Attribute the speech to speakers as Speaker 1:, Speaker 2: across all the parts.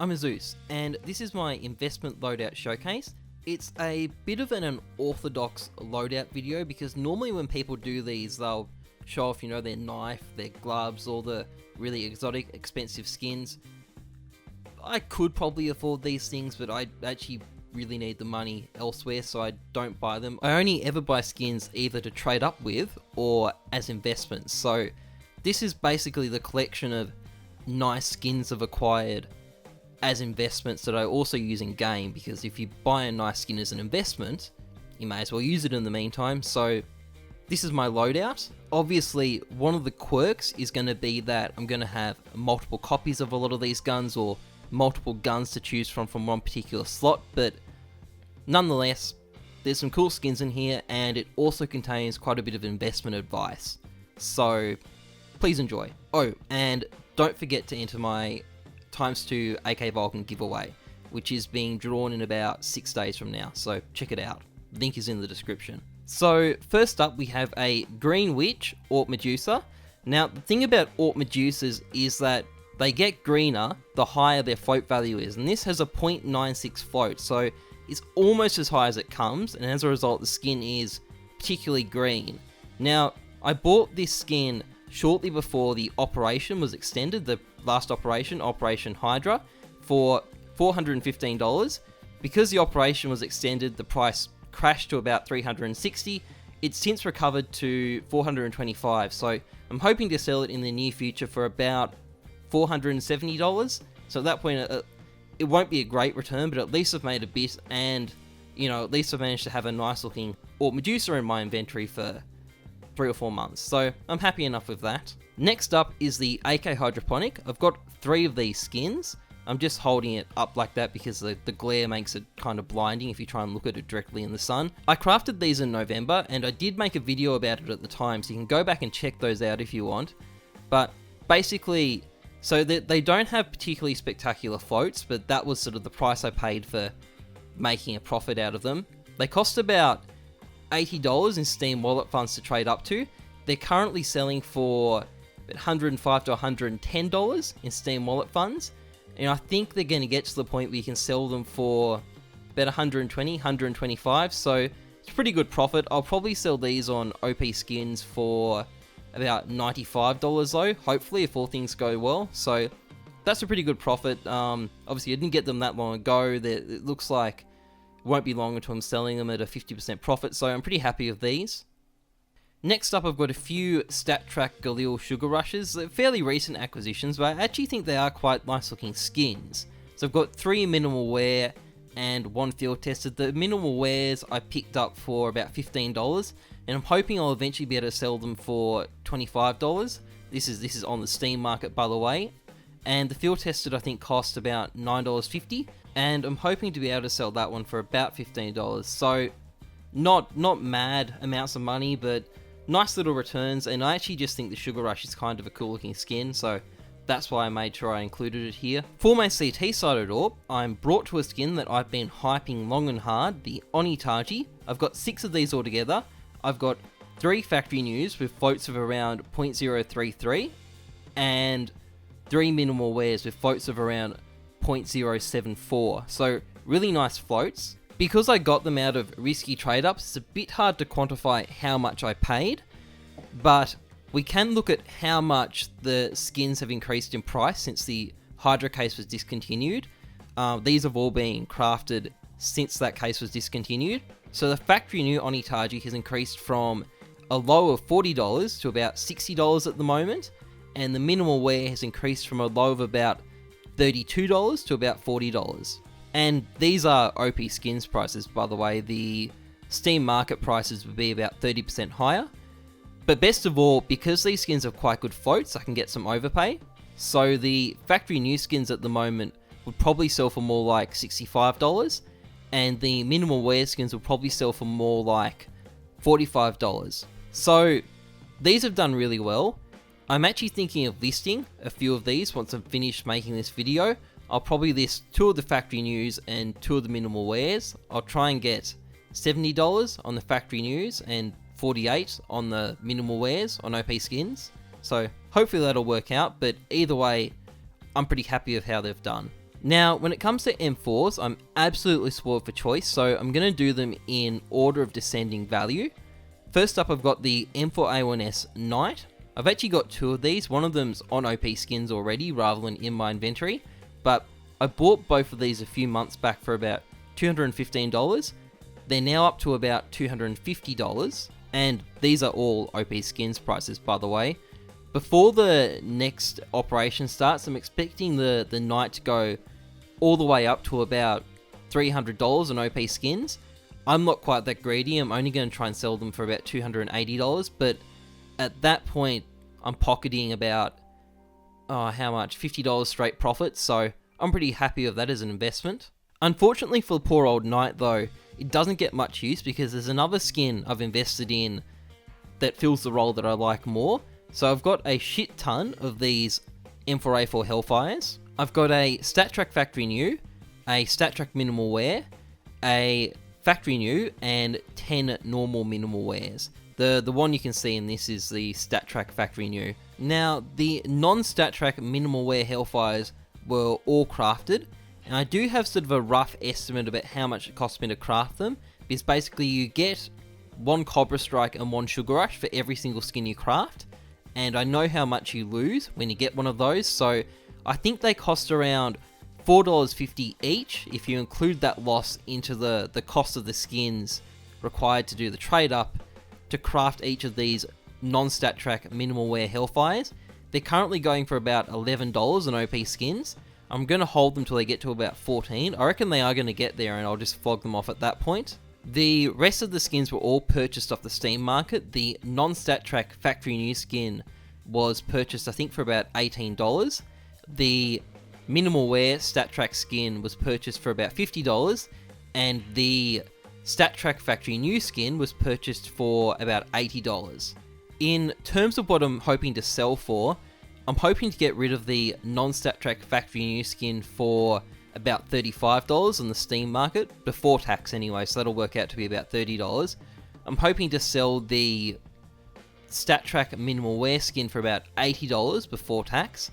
Speaker 1: I'm Heyzeus, and this is my investment loadout showcase. It's a bit of an unorthodox loadout video because normally when people do these, they'll show off, their knife, their gloves, all the really exotic, expensive skins. I could probably afford these things, but I actually really need the money elsewhere, so I don't buy them. I only ever buy skins either to trade up with or as investments. So this is basically the collection of nice skins I've acquired as investments that I also use in game, because if you buy a nice skin as an investment, you may as well use it in the meantime. So this is my loadout. Obviously, one of the quirks is going to be that I'm going to have multiple copies of a lot of these guns, or multiple guns to choose from one particular slot, but nonetheless, there's some cool skins in here, and it also contains quite a bit of investment advice. So please enjoy. Oh, and don't forget to enter my ×2 AK Vulcan giveaway, which is being drawn in about 6 days from now, so check it out. Link is in the description. So first up we have a Green Witch Orc Medusa. Now the thing about Orc Medusas is that they get greener the higher their float value is, and this has a 0.96 float, so it's almost as high as it comes, and as a result the skin is particularly green. Now I bought this skin shortly before the operation was extended, the last operation, Operation Hydra, for $415. Because the operation was extended, the price crashed to about $360. It's since recovered to $425, so I'm hoping to sell it in the near future for about $470. So at that point, it won't be a great return, but at least I've made a bit, and at least I've managed to have a nice looking Orc Medusa in my inventory for 3 or 4 months, so I'm happy enough with that. Next up is the AK Hydroponic. I've got 3 of these skins. I'm just holding it up like that because the glare makes it kind of blinding if you try and look at it directly in the sun. I crafted these in November, and I did make a video about it at the time, so you can go back and check those out if you want. But basically, so they don't have particularly spectacular floats, but that was sort of the price I paid for making a profit out of them. They cost about $80 in Steam wallet funds to trade up to. They're currently selling for $105 to $110 in Steam wallet funds, and I think they're going to get to the point where you can sell them for about $120, $125, so it's a pretty good profit. I'll probably sell these on OP Skins for about $95 though, hopefully, if all things go well, so that's a pretty good profit. Obviously I didn't get them that long ago. It looks like it won't be long until I'm selling them at a 50% profit, so I'm pretty happy with these. Next up, I've got a few StatTrak Galil Sugar Rushes. They're fairly recent acquisitions, but I actually think they are quite nice looking skins. So I've got 3 minimal wear and 1 field tested. The minimal wears I picked up for about $15, and I'm hoping I'll eventually be able to sell them for $25. This is on the Steam market, by the way. And the field tested I think cost about $9.50, and I'm hoping to be able to sell that one for about $15. So not mad amounts of money, but nice little returns, and I actually just think the Sugar Rush is kind of a cool looking skin, so that's why I made sure I included it here. For my CT-sided orb, I'm brought to a skin that I've been hyping long and hard, the Onitaji. I've got 6 of these altogether. I've got 3 factory news with floats of around 0.033, and 3 minimal wears with floats of around 0.074, so really nice floats. Because I got them out of risky trade-ups, it's a bit hard to quantify how much I paid, but we can look at how much the skins have increased in price since the Hydra case was discontinued. These have all been crafted since that case was discontinued. So the factory new Onitaji has increased from a low of $40 to about $60 at the moment, and the minimal wear has increased from a low of about $32 to about $40. And these are OP skins prices, by the way. The Steam market prices would be about 30% higher. But best of all, because these skins have quite good floats, I can get some overpay. So the factory new skins at the moment would probably sell for more like $65, and the minimal wear skins will probably sell for more like $45. So these have done really well. I'm actually thinking of listing a few of these once I'm finished making this video. I'll probably list 2 of the factory news and 2 of the minimal wears. I'll try and get $70 on the factory news and $48 on the minimal wears on OP skins. So hopefully that'll work out, but either way, I'm pretty happy with how they've done. Now, when it comes to M4s, I'm absolutely spoiled for choice, so I'm going to do them in order of descending value. First up, I've got the M4A1S Knight. I've actually got two of these. One of them's on OP skins already rather than in my inventory, but I bought both of these a few months back for about $215. They're now up to about $250, and these are all OP skins prices, by the way. Before the next operation starts, I'm expecting the Knight to go all the way up to about $300 on OP skins. I'm not quite that greedy. I'm only going to try and sell them for about $280, but at that point, I'm pocketing about, how much? $50 straight profit, so I'm pretty happy with that as an investment. Unfortunately for the poor old Knight though, it doesn't get much use because there's another skin I've invested in that fills the role that I like more. So I've got a shit ton of these M4A4 Hellfires. I've got a StatTrak Factory New, a StatTrak Minimal Wear, a Factory New, and 10 normal minimal wears. The one you can see in this is the StatTrak Factory New. Now, the non-StatTrak Minimal Wear Hellfires were all crafted, and I do have sort of a rough estimate about how much it costs me to craft them, because basically you get one Cobra Strike and one Sugar Rush for every single skin you craft, and I know how much you lose when you get one of those, so I think they cost around $4.50 each if you include that loss into the cost of the skins required to do the trade up to craft each of these non-StatTrak minimal wear Hellfires. They're currently going for about $11 on OP skins. I'm going to hold them till they get to about 14. I reckon they are going to get there and I'll just flog them off at that point. The rest of the skins were all purchased off the Steam market. The non-StatTrak Factory New skin was purchased I think for about $18. The Minimal Wear StatTrak skin was purchased for about $50, and the StatTrak Factory New skin was purchased for about $80. In terms of what I'm hoping to sell for, I'm hoping to get rid of the non-StatTrak Factory New skin for about $35 on the Steam market, before tax anyway, so that'll work out to be about $30. I'm hoping to sell the StatTrak Minimal Wear skin for about $80 before tax,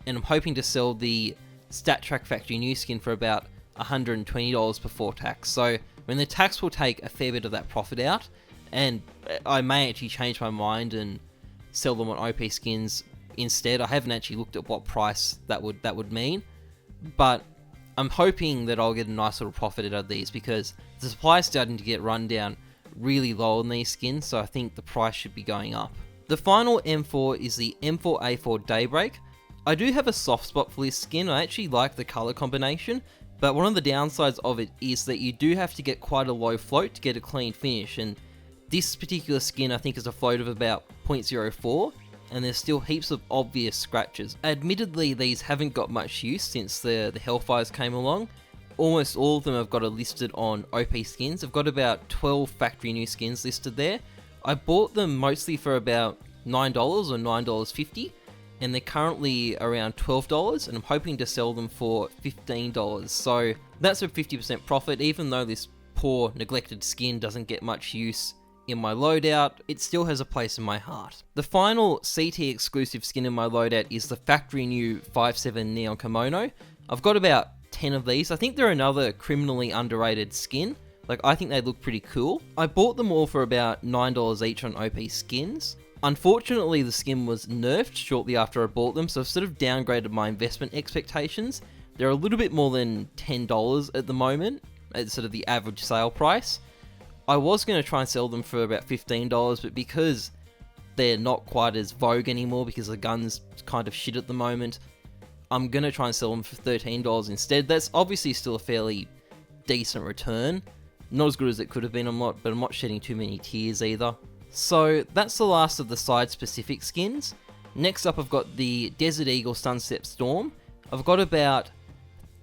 Speaker 1: and I'm hoping to sell the StatTrak Factory New skin for about $120 before tax. So when the tax will take a fair bit of that profit out, and I may actually change my mind and sell them on OP skins instead. I haven't actually looked at what price that would mean, but I'm hoping that I'll get a nice little profit out of these because the supply is starting to get run down really low on these skins, so I think the price should be going up. The final M4 is the M4A4 Daybreak. I do have a soft spot for this skin. I actually like the color combination, but one of the downsides of it is that you do have to get quite a low float to get a clean finish, and this particular skin I think is a float of about 0.04, and there's still heaps of obvious scratches. Admittedly, these haven't got much use since the Hellfires came along. Almost all of them have got it listed on OP skins. I've got about 12 Factory New skins listed there. I bought them mostly for about $9 or $9.50, and they're currently around $12, and I'm hoping to sell them for $15. So that's a 50% profit. Even though this poor neglected skin doesn't get much use in my loadout, it still has a place in my heart. The final CT exclusive skin in my loadout is the Factory New 5.7 Neon Kimono. I've got about 10 of these. I think they're another criminally underrated skin. Like, I think they look pretty cool. I bought them all for about $9 each on OP skins. Unfortunately, the skin was nerfed shortly after I bought them, so I've sort of downgraded my investment expectations. They're a little bit more than $10 at the moment, at sort of the average sale price. I was going to try and sell them for about $15, but because they're not quite as vogue anymore, because the gun's kind of shit at the moment, I'm going to try and sell them for $13 instead. That's obviously still a fairly decent return. Not as good as it could have been, but I'm not shedding too many tears either. So that's the last of the side-specific skins. Next up, I've got the Desert Eagle Sunset Storm. I've got about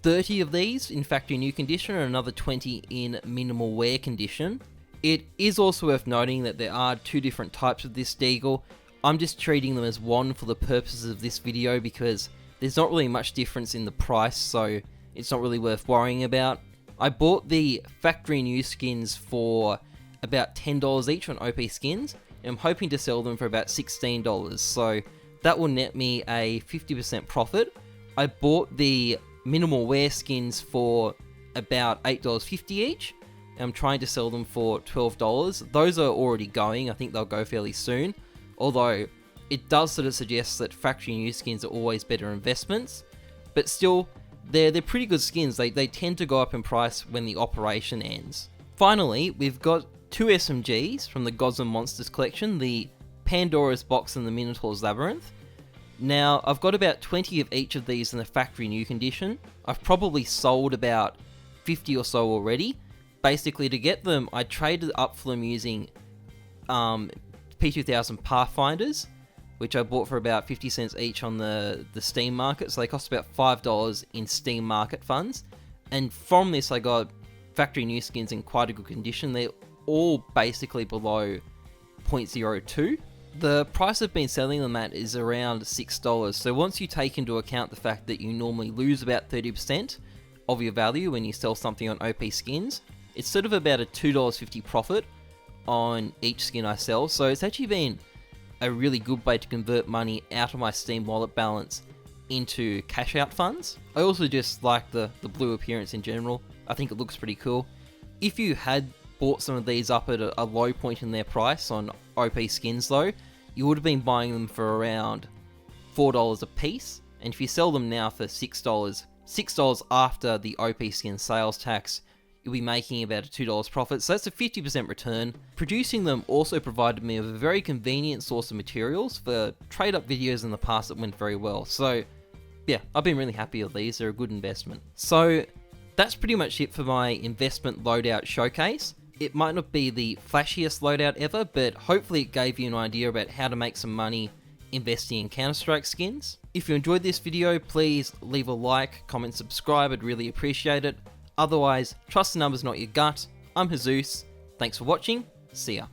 Speaker 1: 30 of these in Factory New condition and another 20 in minimal wear condition. It is also worth noting that there are two different types of this Deagle. I'm just treating them as one for the purposes of this video because there's not really much difference in the price, so it's not really worth worrying about. I bought the Factory New skins for about $10 each on OP skins, and I'm hoping to sell them for about $16, so that will net me a 50% profit. I bought the minimal wear skins for about $8.50 each. I'm trying to sell them for $12. Those are already going. I think they'll go fairly soon. Although it does sort of suggest that factory new skins are always better investments. But still, they're pretty good skins. They tend to go up in price when the operation ends. Finally, we've got 2 SMGs from the Gods and Monsters collection, the Pandora's Box and the Minotaur's Labyrinth. Now, I've got about 20 of each of these in the factory new condition. I've probably sold about 50 or so already. Basically, to get them, I traded up for them using P2000 Pathfinders, which I bought for about 50 cents each on the Steam market. So they cost about $5 in Steam market funds. And from this, I got factory new skins in quite a good condition. They're all basically below 0.02. The price I've been selling them at is around $6. So once you take into account the fact that you normally lose about 30% of your value when you sell something on OP skins, it's sort of about a $2.50 profit on each skin I sell. So it's actually been a really good way to convert money out of my Steam wallet balance into cash out funds. I also just like the blue appearance in general. I think it looks pretty cool. If you had bought some of these up at a low point in their price on OP skins though, you would have been buying them for around $4 a piece. And if you sell them now for $6 after the OP skin sales tax, you'll be making about a $2 profit, so that's a 50% return. Producing them also provided me with a very convenient source of materials for trade-up videos in the past that went very well. So yeah, I've been really happy with these, they're a good investment. So that's pretty much it for my investment loadout showcase. It might not be the flashiest loadout ever, but hopefully it gave you an idea about how to make some money investing in Counter-Strike skins. If you enjoyed this video, please leave a like, comment, subscribe, I'd really appreciate it. Otherwise, trust the numbers, not your gut. I'm Heyzeus. Thanks for watching. See ya.